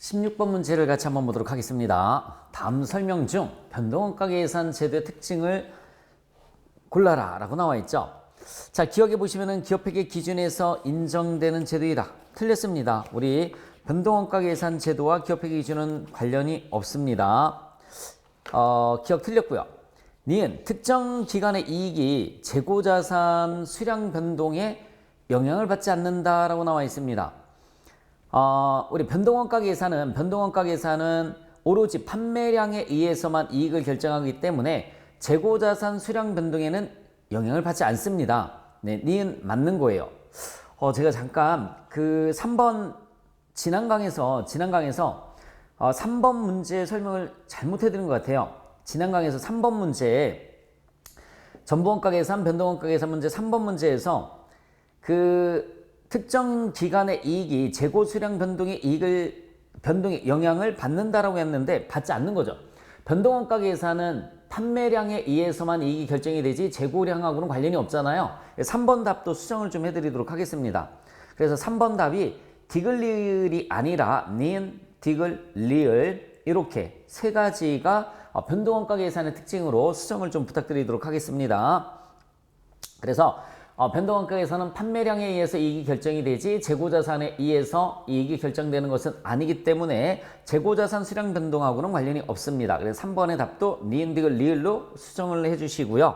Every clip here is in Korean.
16번 문제를 같이 한번 보도록 하겠습니다. 다음 설명 중 변동원가 계산 제도의 특징을 골라라 라고 나와 있죠. 자, 기억해 보시면은 기업회계 기준에서 인정되는 제도이다. 틀렸습니다. 우리 변동원가 계산 제도와 기업회계 기준은 관련이 없습니다. 기억 틀렸고요. 니은 특정 기간의 이익이 재고자산 수량 변동에 영향을 받지 않는다라고 나와 있습니다. 우리 변동원가 계산은 오로지 판매량에 의해서만 이익을 결정하기 때문에 재고자산 수량 변동에는 영향을 받지 않습니다. 네, 니은 맞는 거예요. 제가 잠깐 그 3번 지난 강에서 3번 문제 설명을 잘못해 드린 것 같아요. 지난 강에서 3번 문제에 전부원가 계산, 변동원가 계산 문제 3번 문제에서 그 특정 기간의 이익이 재고 수량 변동의 변동에 영향을 받는다라고 했는데 받지 않는 거죠. 변동원가 계산은 판매량에 의해서만 이익이 결정이 되지 재고량하고는 관련이 없잖아요. 3번 답도 수정을 좀 해드리도록 하겠습니다. 그래서 3번 답이 디글리을이 아니라 니은, 디글, 리을 이렇게 세 가지가 변동원가 계산의 특징으로 수정을 좀 부탁드리도록 하겠습니다. 그래서 변동원가 계산은 판매량에 의해서 이익이 결정이 되지 재고자산에 의해서 이익이 결정되는 것은 아니기 때문에 재고자산 수량 변동하고는 관련이 없습니다. 그래서 3번의 답도 니은, 디글, 리을로 수정을 해주시고요.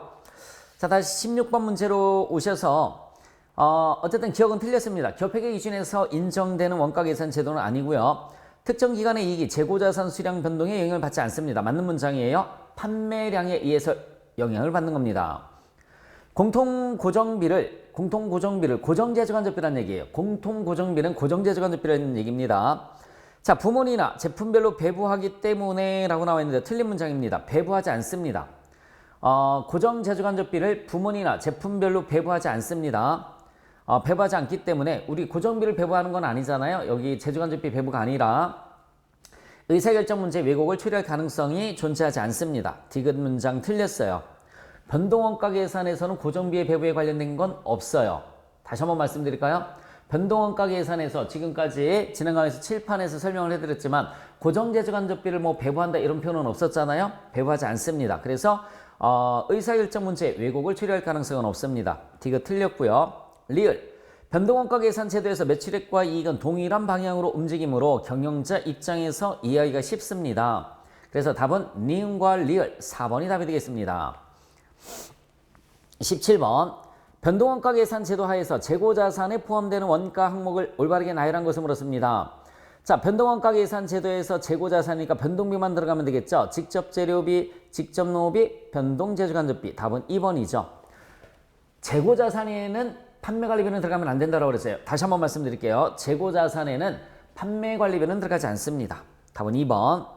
자, 다시 16번 문제로 오셔서 어쨌든 기억은 틀렸습니다. 기업회계 기준에서 인정되는 원가 계산 제도는 아니고요. 특정 기간의 이익이 재고자산 수량 변동에 영향을 받지 않습니다. 맞는 문장이에요. 판매량에 의해서 영향을 받는 겁니다. 공통고정비를 고정재주간접비라는 얘기예요. 공통고정비는 고정재주간접비라는 얘기입니다. 자, 부문이나 제품별로 배부하기 때문에 라고 나와 있는데 틀린 문장입니다. 배부하지 않습니다. 고정재주간접비를 부문이나 제품별로 배부하지 않습니다. 배부하지 않기 때문에 우리 고정비를 배부하는 건 아니잖아요. 여기 재주간접비 배부가 아니라 의사결정 문제 왜곡을 처리할 가능성이 존재하지 않습니다. 디귿 문장 틀렸어요. 변동원가 계산에서는 고정비의 배부에 관련된 건 없어요. 다시 한번 말씀드릴까요? 변동원가 계산에서 지금까지 지난 강에서 칠판에서 설명을 해드렸지만 고정재주간접비를 뭐 배부한다 이런 표현은 없었잖아요. 배부하지 않습니다. 그래서 의사결정 문제 왜곡을 처리할 가능성은 없습니다. 디귿 틀렸고요. 리을 변동원가 계산 제도에서 매출액과 이익은 동일한 방향으로 움직이므로 경영자 입장에서 이해하기가 쉽습니다. 그래서 답은 니은과 리을 4번이 답이 되겠습니다. 17번 변동원가 계산 제도 하에서 재고자산에 포함되는 원가 항목을 올바르게 나열한 것을 물었습니다. 자, 변동원가 계산 제도에서 재고자산이니까 변동비만 들어가면 되겠죠. 직접 재료비, 직접 노비, 변동재주간접비. 답은 2번이죠. 재고자산에는 판매관리비는 들어가면 안 된다고 그랬어요. 다시 한번 말씀드릴게요. 재고자산에는 판매관리비는 들어가지 않습니다. 답은 2번.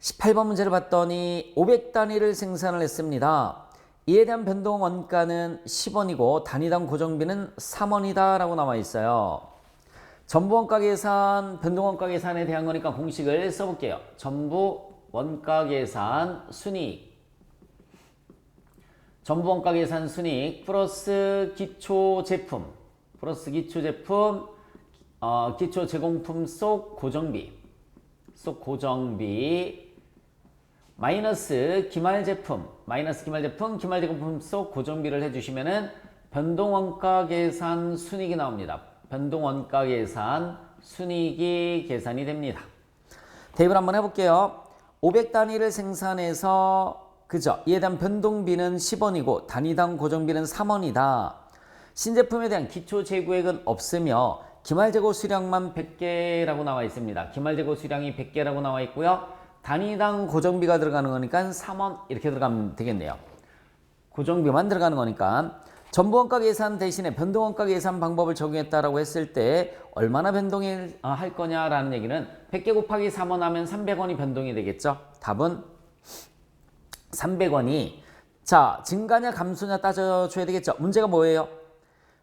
18번 문제를 봤더니 500단위를 생산을 했습니다. 이에 대한 변동 원가는 10원이고 단위당 고정비는 3원이다 라고 나와 있어요. 전부원가 계산, 변동원가 계산에 대한 거니까 공식을 써볼게요. 전부원가 계산 순이익 전부원가 계산 순이익 플러스 기초 제품 기초 제공품 속 고정비 마이너스 기말 제품 기말 제공품 속 고정비를 해주시면은 변동원가 계산 순이익이 나옵니다. 변동원가 계산 순이익이 계산이 됩니다. 대입을 한번 해볼게요. 500단위를 생산해서 그죠? 이에 대한 변동비는 10원이고 단위당 고정비는 3원이다. 신제품에 대한 기초 재고액은 없으며 기말재고 수량만 100개라고 나와 있습니다. 기말재고 수량이 100개라고 나와 있고요. 단위당 고정비가 들어가는 거니까 3원 이렇게 들어가면 되겠네요. 고정비만 들어가는 거니까 전부원가 계산 대신에 변동원가 계산 방법을 적용했다라고 했을 때 얼마나 변동을 할 거냐라는 얘기는 100개 곱하기 3원 하면 300원이 변동이 되겠죠. 답은 300원이 자 증가냐 감소냐 따져줘야 되겠죠. 문제가 뭐예요?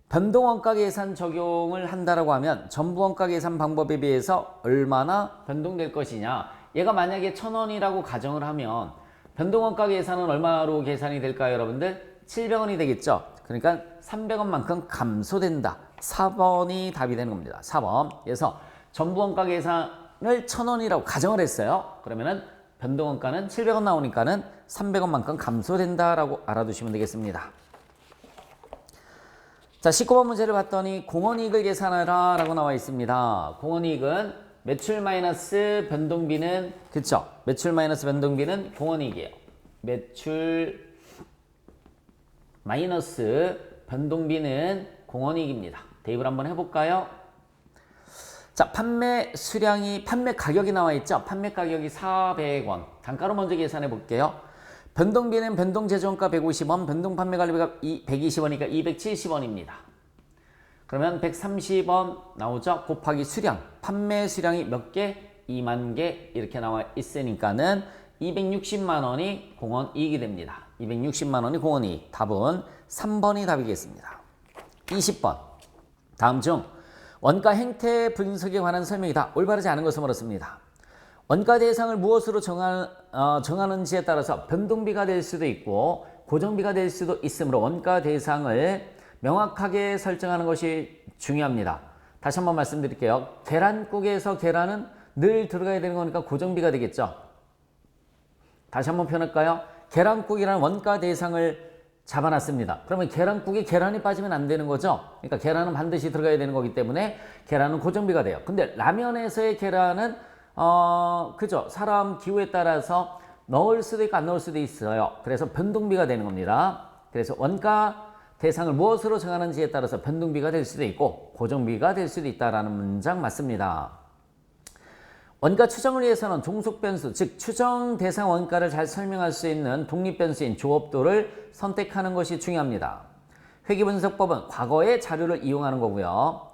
변동원가 계산 적용을 한다라고 하면 전부원가 계산 방법에 비해서 얼마나 변동될 것이냐. 얘가 만약에 1000원이라고 가정을 하면 변동원가 계산은 얼마로 계산이 될까요, 여러분들? 700원이 되겠죠. 그러니까 300원만큼 감소된다. 4번이 답이 되는 겁니다. 4번. 그래서 전부 원가 계산을 1,000원이라고 가정을 했어요. 그러면은 변동원가는 700원 나오니까는 300원만큼 감소된다라고 알아두시면 되겠습니다. 자, 19번 문제를 봤더니 공원이익을 계산하라 라고 나와 있습니다. 공원이익은 매출 마이너스 변동비는, 그쵸? 매출 마이너스 변동비는 공원이익이에요. 매출 마이너스 변동비는 공원이익입니다. 대입을 한번 해볼까요? 자, 판매 가격이 나와 있죠? 판매 가격이 400원. 단가로 먼저 계산해 볼게요. 변동비는 변동 제조원가 150원, 변동 판매 관리비가 120원이니까 270원입니다. 그러면 130원 나오죠? 곱하기 수량. 판매 수량이 몇 개? 2만 개 이렇게 나와 있으니까는 260만 원이 공원이익이 됩니다. 260만 원이 공원이익. 답은 3번이 답이겠습니다. 20번. 다음 중 원가 행태 분석에 관한 설명이다. 올바르지 않은 것을 물었습니다. 원가 대상을 무엇으로 정하는지에 따라서 변동비가 될 수도 있고 고정비가 될 수도 있으므로 원가 대상을 명확하게 설정하는 것이 중요합니다. 다시 한번 말씀드릴게요. 계란국에서 계란은 늘 들어가야 되는 거니까 고정비가 되겠죠. 다시 한번 표현할까요? 계란국이라는 원가 대상을 잡아놨습니다. 그러면 계란국에 계란이 빠지면 안 되는 거죠. 그러니까 계란은 반드시 들어가야 되는 거기 때문에 계란은 고정비가 돼요. 근데 라면에서의 계란은 그죠? 사람 기호에 따라서 넣을 수도 있고 안 넣을 수도 있어요. 그래서 변동비가 되는 겁니다. 그래서 원가 대상을 무엇으로 정하는지에 따라서 변동비가 될 수도 있고 고정비가 될 수도 있다라는 문장 맞습니다. 원가 추정을 위해서는 종속 변수, 즉 추정 대상 원가를 잘 설명할 수 있는 독립 변수인 조업도를 선택하는 것이 중요합니다. 회계분석법은 과거의 자료를 이용하는 거고요.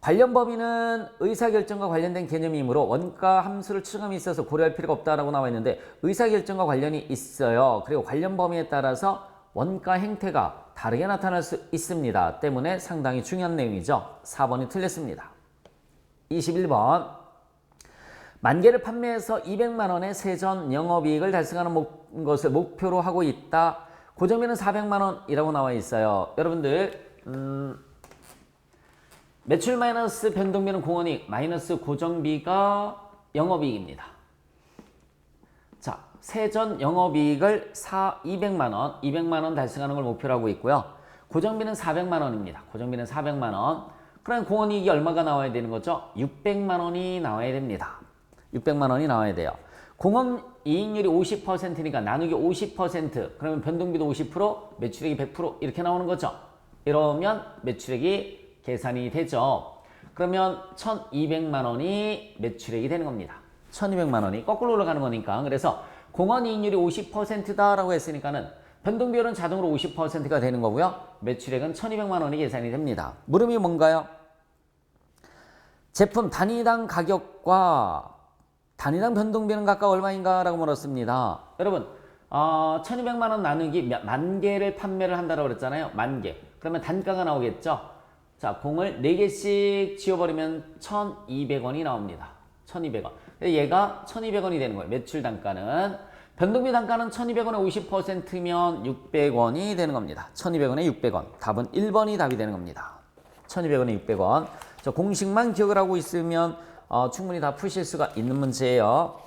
관련 범위는 의사결정과 관련된 개념이므로 원가 함수를 추정함에 있어서 고려할 필요가 없다라고 나와 있는데 의사결정과 관련이 있어요. 그리고 관련 범위에 따라서 원가 행태가 다르게 나타날 수 있습니다. 때문에 상당히 중요한 내용이죠. 4번이 틀렸습니다. 21번. 만 개를 판매해서 200만 원의 세전 영업이익을 달성하는 것을 목표로 하고 있다. 고정비는 400만 원이라고 나와 있어요. 여러분들 매출 마이너스 변동비는 공원이익 마이너스 고정비가 영업이익입니다. 자, 세전 영업이익을 200만 원, 200만 원 달성하는 걸 목표로 하고 있고요. 고정비는 400만 원입니다. 고정비는 400만 원. 그럼 공원이익이 얼마가 나와야 되는 거죠? 600만 원이 나와야 됩니다. 600만 원이 나와야 돼요. 공원 이익률이 50%니까 나누기 50%, 그러면 변동비도 50%, 매출액이 100% 이렇게 나오는 거죠. 이러면 매출액이 계산이 되죠. 그러면 1200만 원이 매출액이 되는 겁니다. 1200만 원이 거꾸로 올라가는 거니까. 그래서 공원 이익률이 50%다라고 했으니까는 변동비율은 자동으로 50%가 되는 거고요. 매출액은 1200만 원이 계산이 됩니다. 물음이 뭔가요? 제품 단위당 가격과 단위당 변동비는 각각 얼마인가 라고 물었습니다. 여러분 1200만 원 나누기 만 개를 판매를 한다고 그랬잖아요. 만 개. 그러면 단가가 나오겠죠. 자, 공을 4개씩 지워버리면 1200원이 나옵니다. 1200원. 얘가 1200원이 되는 거예요. 매출 단가는. 변동비 단가는 1200원에 50%면 600원이 되는 겁니다. 1200원에 600원. 답은 1번이 답이 되는 겁니다. 1200원에 600원. 저 공식만 기억을 하고 있으면 충분히 다 푸실 수가 있는 문제예요.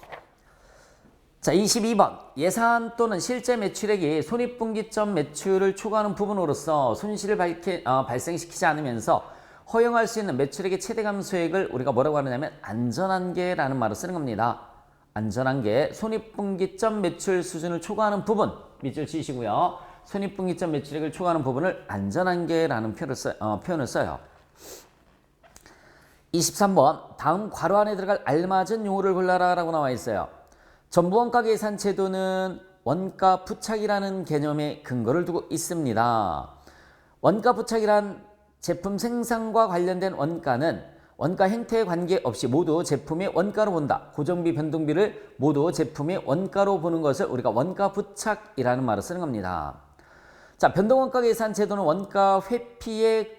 자, 22번. 예산 또는 실제 매출액이 손익분기점 매출을 초과하는 부분으로서 손실을 발생시키지 않으면서 허용할 수 있는 매출액의 최대 감소액을 우리가 뭐라고 하느냐면 안전한계라는 말을 쓰는 겁니다. 안전한계, 손익분기점 매출 수준을 초과하는 부분 밑줄 치시고요. 손익분기점 매출액을 초과하는 부분을 안전한계라는 표현을 써요. 23번. 다음 괄호 안에 들어갈 알맞은 용어를 골라라 라고 나와 있어요. 전부원가 계산 제도는 원가 부착이라는 개념의 근거를 두고 있습니다. 원가 부착이란 제품 생산과 관련된 원가는 원가 행태에 관계없이 모두 제품의 원가로 본다. 고정비, 변동비를 모두 제품의 원가로 보는 것을 우리가 원가 부착이라는 말을 쓰는 겁니다. 자, 변동원가 계산 제도는 원가 회피에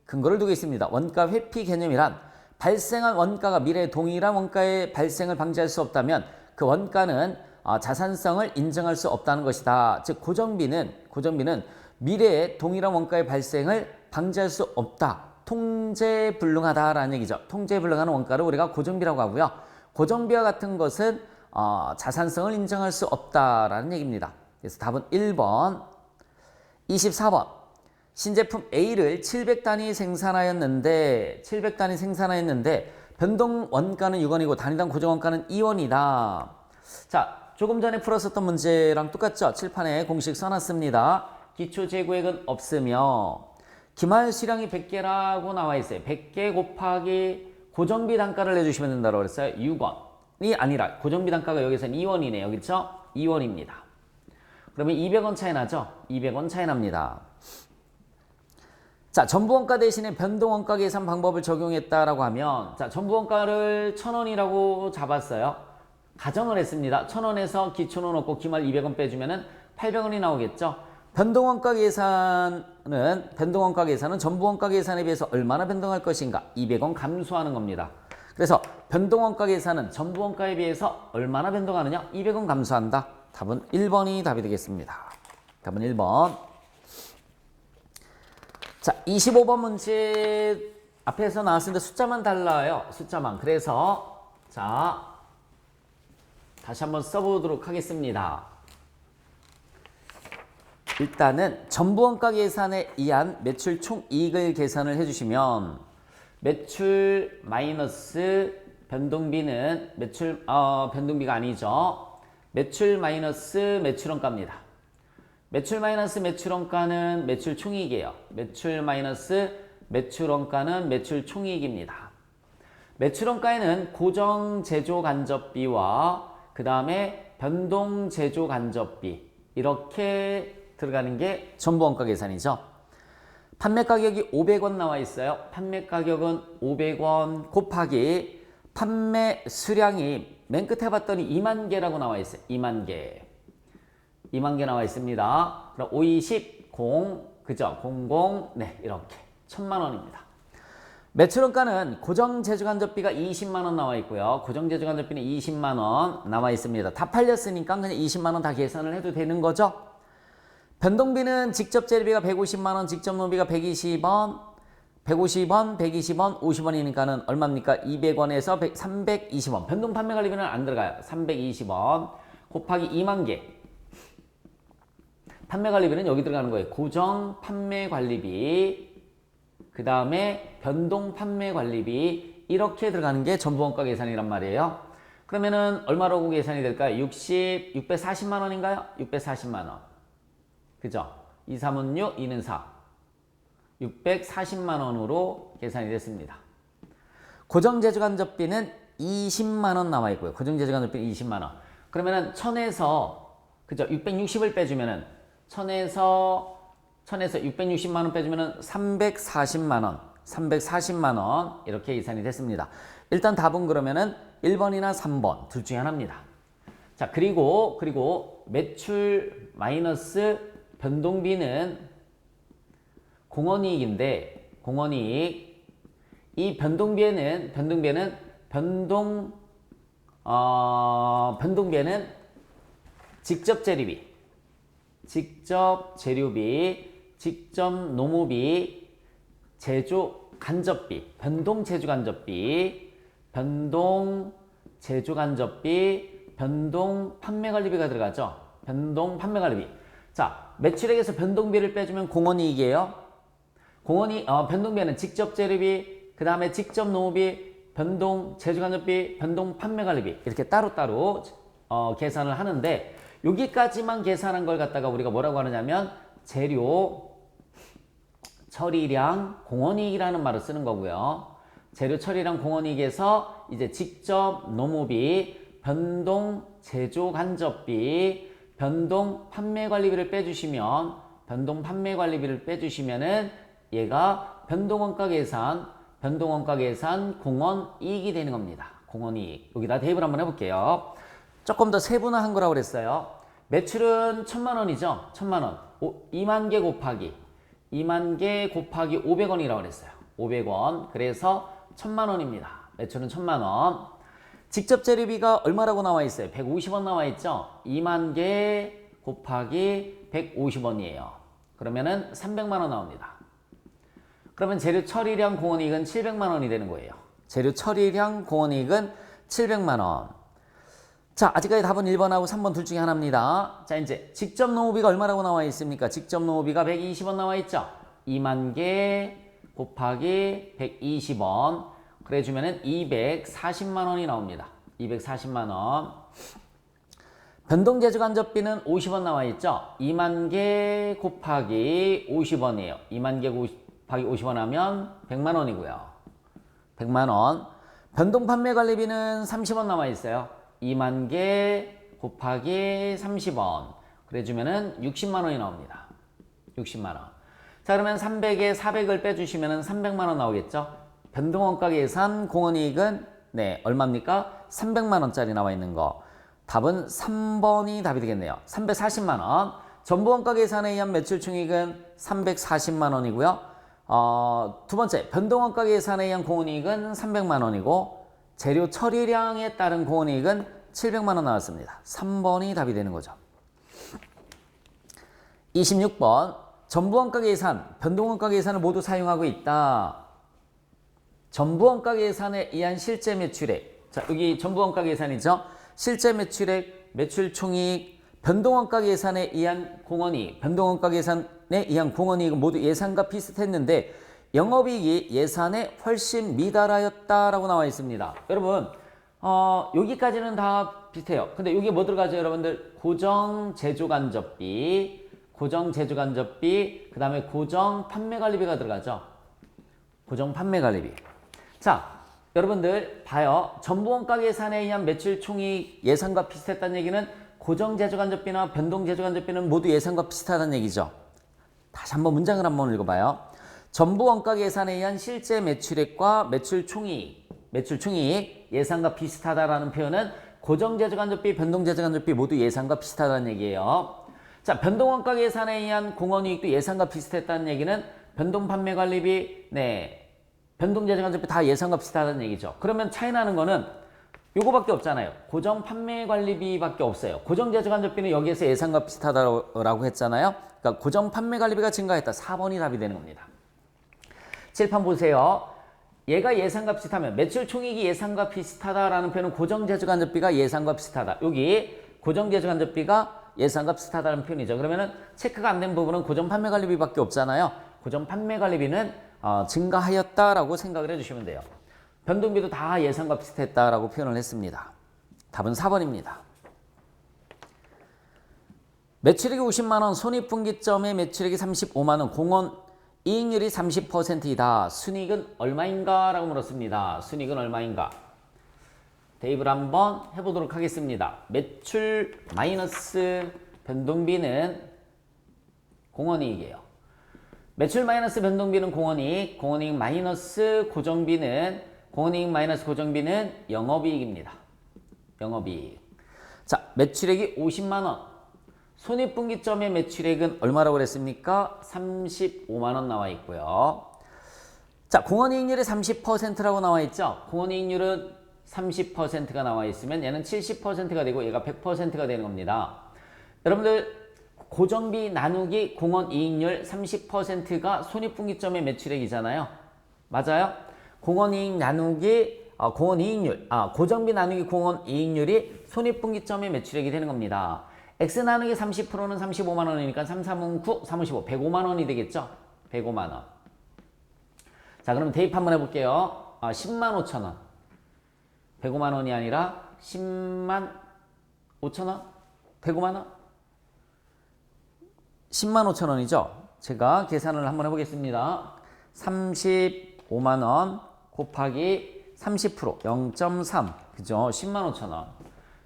근거를 두고 있습니다. 원가 회피 개념이란 발생한 원가가 미래의 동일한 원가의 발생을 방지할 수 없다면 그 원가는 자산성을 인정할 수 없다는 것이다. 즉 고정비는 미래의 동일한 원가의 발생을 방지할 수 없다. 통제불능하다라는 얘기죠. 통제불능한 원가를 우리가 고정비라고 하고요. 고정비와 같은 것은 자산성을 인정할 수 없다라는 얘기입니다. 그래서 답은 1번. 24번. 신제품 A를 700단위 생산하였는데 변동 원가는 6원이고 단위당 고정 원가는 2원이다. 자, 조금 전에 풀었었던 문제랑 똑같죠? 칠판에 공식 써놨습니다. 기초 재고액은 없으며 기말 수량이 100개라고 나와 있어요. 100개 곱하기 고정비 단가를 내주시면 된다고 그랬어요. 6원이 아니라 고정비 단가가 여기서는 2원이네요. 그렇죠? 2원입니다. 그러면 200원 차이 나죠? 200원 차이 납니다. 자, 전부원가 대신에 변동원가 계산 방법을 적용했다라고 하면, 자, 전부원가를 1000원이라고 잡았어요. 가정을 했습니다. 1000원에서 기초는 없고 기말 200원 빼주면은 800원이 나오겠죠. 변동원가 계산은 전부원가 계산에 비해서 얼마나 변동할 것인가? 200원 감소하는 겁니다. 그래서 변동원가 계산은 전부원가에 비해서 얼마나 변동하느냐? 200원 감소한다. 답은 1번이 답이 되겠습니다. 답은 1번. 자, 25번 문제 앞에서 나왔는데 숫자만 달라요. 숫자만. 그래서 자, 다시 한번 써보도록 하겠습니다. 일단은 전부원가 계산에 의한 매출 총이익을 계산을 해주시면 매출 마이너스 변동비는 변동비가 아니죠. 매출 마이너스 매출원가입니다. 매출 마이너스 매출원가는 매출 총이익이에요. 매출 마이너스 매출원가는 매출 총이익입니다. 매출원가에는 고정 제조 간접비와 그 다음에 변동 제조 간접비 이렇게 들어가는 게 전부원가 계산이죠. 판매 가격이 500원 나와 있어요. 판매 가격은 500원 곱하기 판매 수량이 맨 끝에 봤더니 2만 개라고 나와 있어요. 2만 개. 2만 개 나와 있습니다. 그럼 5, 20, 0, 그죠? 00, 네, 이렇게 1000만 원입니다. 매출원가는 고정 제조간접비가 20만 원 나와 있고요. 고정 제조간접비는 20만 원 나와 있습니다. 다 팔렸으니까 그냥 20만 원 다 계산을 해도 되는 거죠. 변동비는 직접 재료비가 150만 원, 직접 노비가 120원, 150원, 120원, 50원이니까는 얼마입니까? 200원에서 320원. 변동 판매 관리비는 안 들어가요. 320원 곱하기 2만 개. 판매 관리비는 여기 들어가는 거예요. 고정 판매 관리비, 그 다음에 변동 판매 관리비 이렇게 들어가는 게 전부원가 계산이란 말이에요. 그러면은 얼마라고 계산이 될까요? 640만 원인가요? 640만 원. 그죠? 2, 3은 6, 2는 4. 640만 원으로 계산이 됐습니다. 고정 제조간접비는 20만 원 나와 있고요. 고정 제조간접비는 20만 원. 그러면은 1000에서 그죠? 660을 빼주면은 1000에서 660만 원 빼주면은 340만 원, 340만 원 이렇게 계산이 됐습니다. 일단 답은 그러면은 1번이나 3번 둘 중에 하나입니다. 자, 그리고 매출 마이너스 변동비는 공원이익인데 공원이익 이 변동비에는 변동비에는 직접 재료비, 직접 노무비, 제조 간접비, 변동 제조 간접비, 변동 제조 간접비, 변동 판매 관리비가 들어가죠. 변동 판매 관리비. 자, 매출액에서 변동비를 빼주면 공원이익이에요. 변동비에는 직접 재료비, 그 다음에 직접 노무비, 변동 제조 간접비, 변동 판매 관리비 이렇게 따로따로 계산을 하는데 여기까지만 계산한 걸 갖다가 우리가 뭐라고 하느냐면 재료 처리량 공원이익이라는 말을 쓰는 거고요. 재료 처리량 공원이익에서 이제 직접 노무비, 변동 제조 간접비, 변동 판매 관리비를 빼주시면 얘가 변동원가 계산 공원이익이 되는 겁니다. 공원이익. 여기다 대입을 한번 해볼게요. 조금 더 세분화한 거라고 그랬어요. 매출은 1000만 원이죠. 1000만 원. 2만 개 곱하기 500원이라고 그랬어요. 500원. 그래서 1000만 원입니다. 매출은 1000만 원. 직접 재료비가 얼마라고 나와 있어요? 150원 나와 있죠. 2만 개 곱하기 150원이에요. 그러면은 300만 원 나옵니다. 그러면 재료 처리량 공원이익은 700만 원이 되는 거예요. 재료 처리량 공원이익은 700만 원. 자, 아직까지 답은 1번하고 3번 둘 중에 하나입니다. 자, 이제 직접 농업비가 얼마라고 나와 있습니까? 직접 농업비가 120원 나와 있죠. 2만 개 곱하기 120원. 그래 주면은 240만 원이 나옵니다. 240만 원. 변동제조간접비는 50원 나와 있죠. 2만 개 곱하기 50원이에요. 2만 개 곱하기 50원 하면 100만 원이고요. 100만 원. 변동판매관리비는 30원 나와 있어요. 2만 개 곱하기 30원. 그래 주면은 60만 원이 나옵니다. 60만 원. 자, 그러면 300에 400을 빼주시면은 300만 원 나오겠죠. 변동원가 계산 공원이익은 네, 얼마입니까? 300만 원짜리 나와 있는 거. 답은 3번이 답이 되겠네요. 340만 원. 전부원가 계산에 의한 매출 총익은 340만 원이고요. 두 번째, 변동원가 계산에 의한 공원이익은 300만 원이고 재료 처리량에 따른 공원이익은 700만 원 나왔습니다. 3번이 답이 되는 거죠. 26번, 전부원가 계산, 변동원가 계산을 모두 사용하고 있다. 전부원가 계산에 의한 실제 매출액. 자, 여기 전부원가 계산이죠. 실제 매출액, 매출 총이익, 변동원가 계산에 의한 공원이익, 변동원가 계산에 의한 공원이익은 모두 예상과 비슷했는데 영업이익이 예산에 훨씬 미달하였다라고 나와 있습니다. 여러분, 여기까지는 다 비슷해요. 근데 여기 뭐 들어가죠, 여러분들? 고정 제조간접비, 고정 제조간접비, 그 다음에 고정 판매관리비가 들어가죠. 고정 판매관리비. 자, 여러분들 봐요. 전부원가 계산에 의한 매출 총익 예상과 비슷했다는 얘기는 고정 제조간접비나 변동 제조간접비는 모두 예상과 비슷하다는 얘기죠. 다시 한번 문장을 한번 읽어봐요. 전부원가 계산에 의한 실제 매출액과 매출 총이익 예상과 비슷하다라는 표현은 고정 제조간접비, 변동 제조간접비 모두 예상과 비슷하다는 얘기예요. 자, 변동원가 계산에 의한 공원이익도 예상과 비슷했다는 얘기는 변동 판매관리비, 네, 변동제조간접비 다 예상과 비슷하다는 얘기죠. 그러면 차이 나는 거는 요거밖에 없잖아요. 고정 판매관리비밖에 없어요. 고정제조간접비는 여기에서 예상과 비슷하다고 했잖아요. 그러니까 고정 판매관리비가 증가했다. 4번이 답이 되는 겁니다. 칠판 보세요. 얘가 예상과 비슷하면 매출 총익이 예상과 비슷하다라는 표현은 고정제조간접비가 예상과 비슷하다. 여기 고정제조간접비가 예상과 비슷하다는 표현이죠. 그러면은 체크가 안 된 부분은 고정 판매관리비밖에 없잖아요. 고정 판매관리비는 증가하였다라고 생각을 해주시면 돼요. 변동비도 다 예상과 비슷했다라고 표현을 했습니다. 답은 4번입니다. 매출액이 50만 원, 손익분기점의 매출액이 35만 원, 공원 이익률이 30%이다. 순이익은 얼마인가? 라고 물었습니다. 순이익은 얼마인가? 대입을 한번 해보도록 하겠습니다. 매출 마이너스 변동비는 공원이익이에요. 매출 마이너스 변동비는 공원이익, 공원이익 마이너스 고정비는, 공원이익 마이너스 고정비는 영업이익입니다. 영업이익. 자, 매출액이 50만 원. 손익분기점의 매출액은 얼마라고 그랬습니까? 35만 원 나와 있고요. 자, 공원이익률이 30%라고 나와 있죠. 공원이익률은 30%가 나와 있으면 얘는 70%가 되고 얘가 100%가 되는 겁니다. 여러분들 고정비 나누기 공원이익률 30%가 손익분기점의 매출액이잖아요. 맞아요? 공원이익 나누기 공원이익률, 고정비 나누기 공원이익률이 손익분기점의 매출액이 되는 겁니다. X 나누기 30%는 35만 원이니까 3, 3은 9, 3, 15, 105만 원이 되겠죠? 105만 원. 자, 그럼 대입 한번 해볼게요. 10만 5천 원. 105만 원이 아니라 10만 5천 원? 105만 원? 10만 5천 원이죠. 제가 계산을 한번 해보겠습니다. 35만 원 곱하기 30% 0.3 그죠? 10만 5천 원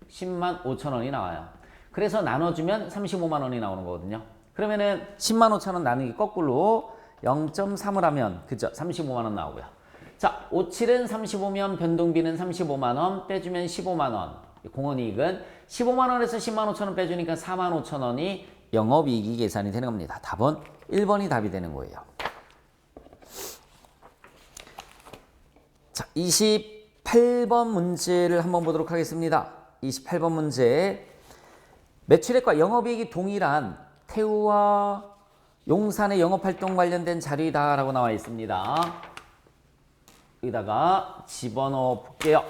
10만 5천 원이 나와요. 그래서 나눠주면 35만 원이 나오는 거거든요. 그러면은 10만 5천 원 나누기 거꾸로 0.3을 하면 그죠? 35만 원 나오고요. 자, 57은 35면 변동비는 35만 원 빼주면 15만 원. 공원이익은 15만 원에서 10만 5천 원 빼주니까 4만 5천 원이 영업이익이 계산이 되는 겁니다. 답은 1번이 답이 되는 거예요. 자, 28번 문제를 한번 보도록 하겠습니다. 28번 문제. 매출액과 영업이익이 동일한 태우와 용산의 영업활동 관련된 자료이다라고 나와 있습니다. 여기다가 집어넣어 볼게요.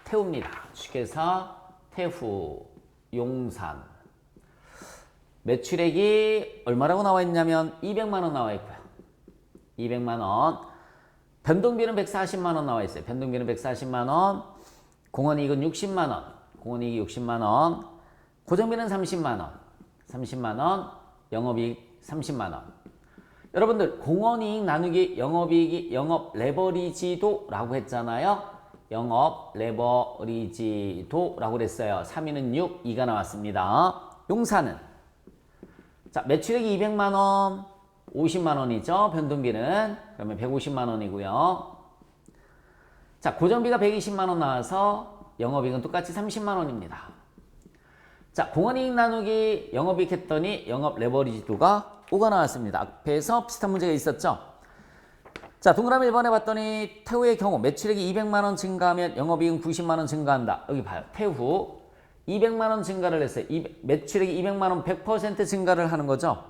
태우입니다. 주식회사 태후 용산. 매출액이 얼마라고 나와 있냐면 200만 원 나와 있고요. 200만 원. 변동비는 140만 원 나와 있어요. 변동비는 140만 원. 공원이익은 60만 원. 공원이익이 60만 원. 고정비는 30만 원. 30만 원. 영업이익 30만 원. 여러분들 공원이익 나누기 영업이익이 영업 레버리지도라고 했잖아요. 영업 레버리지도라고 그랬어요. 3위는 6, 2가 나왔습니다. 용산은 자 매출액이 200만 원, 50만 원이죠. 변동비는 그러면 150만 원이고요. 자 고정비가 120만 원 나와서 영업이익은 똑같이 30만 원입니다. 자 공원이익 나누기 영업이익 했더니 영업 레버리지도가 5가 나왔습니다. 앞에서 비슷한 문제가 있었죠. 자 동그라미 1번에 봤더니 태후의 경우 매출액이 200만 원 증가하면 영업이익은 90만 원 증가한다. 여기 봐요. 태후 200만 원 증가를 했어요. 매출액이 200만 원 100% 증가를 하는 거죠.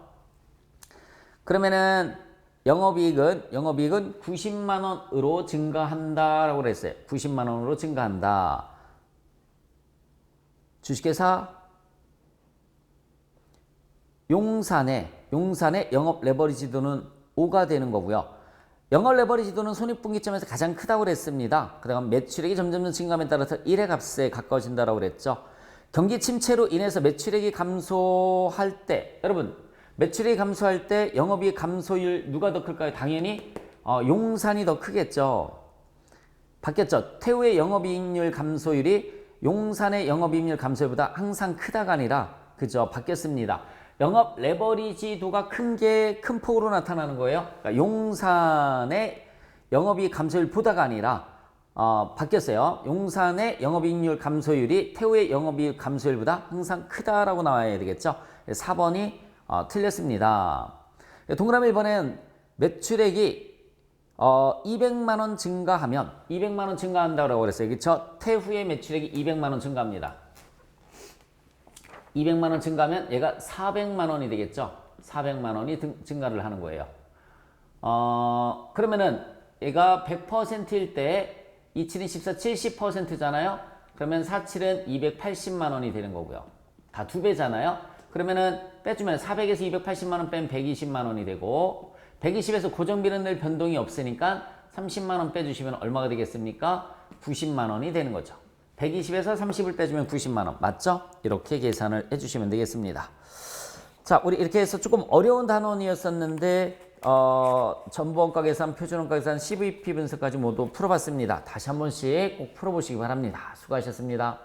그러면은 영업이익은 90만 원으로 증가한다라고 그랬어요. 90만 원으로 증가한다. 주식회사 용산의 영업 레버리지도는 5가 되는 거고요. 영업 레버리지도는 손익분기점에서 가장 크다고 그랬습니다. 그다음 매출액이 점점 증가함에 따라서 1의 값에 가까워진다라고 그랬죠. 경기 침체로 인해서 매출액이 감소할 때 여러분 매출액이 감소할 때 영업이익 감소율 누가 더 클까요? 당연히 용산이 더 크겠죠. 바뀌었죠. 태후의 영업이익률 감소율이 용산의 영업이익률 감소율보다 항상 크다가 아니라 그죠? 바뀌었습니다. 영업 레버리지도가 큰 폭으로 나타나는 거예요. 그러니까 용산의 영업이익 감소율보다가 아니라 바뀌었어요. 용산의 영업이익률 감소율이 태후의 영업이익 감소율보다 항상 크다라고 나와야 되겠죠. 4번이 틀렸습니다. 동그라미 1번엔 매출액이 200만 원 증가하면 200만 원 증가한다고 그랬어요. 그렇죠? 태후의 매출액이 200만 원 증가합니다. 200만 원 증가하면 얘가 400만 원이 되겠죠. 400만 원이 증가를 하는 거예요. 그러면은 얘가 100%일 때 27은 14, 70%잖아요. 그러면 47은 280만 원이 되는 거고요. 다 2배잖아요. 그러면은 빼주면 400에서 280만 원 빼면 120만 원이 되고 120에서 고정비는 늘 변동이 없으니까 30만 원 빼주시면 얼마가 되겠습니까? 90만 원이 되는 거죠. 120에서 30을 빼주면 90만 원. 맞죠? 이렇게 계산을 해주시면 되겠습니다. 자, 우리 이렇게 해서 조금 어려운 단원이었었는데 전부원가 계산, 표준원가 계산, CVP 분석까지 모두 풀어봤습니다. 다시 한 번씩 꼭 풀어보시기 바랍니다. 수고하셨습니다.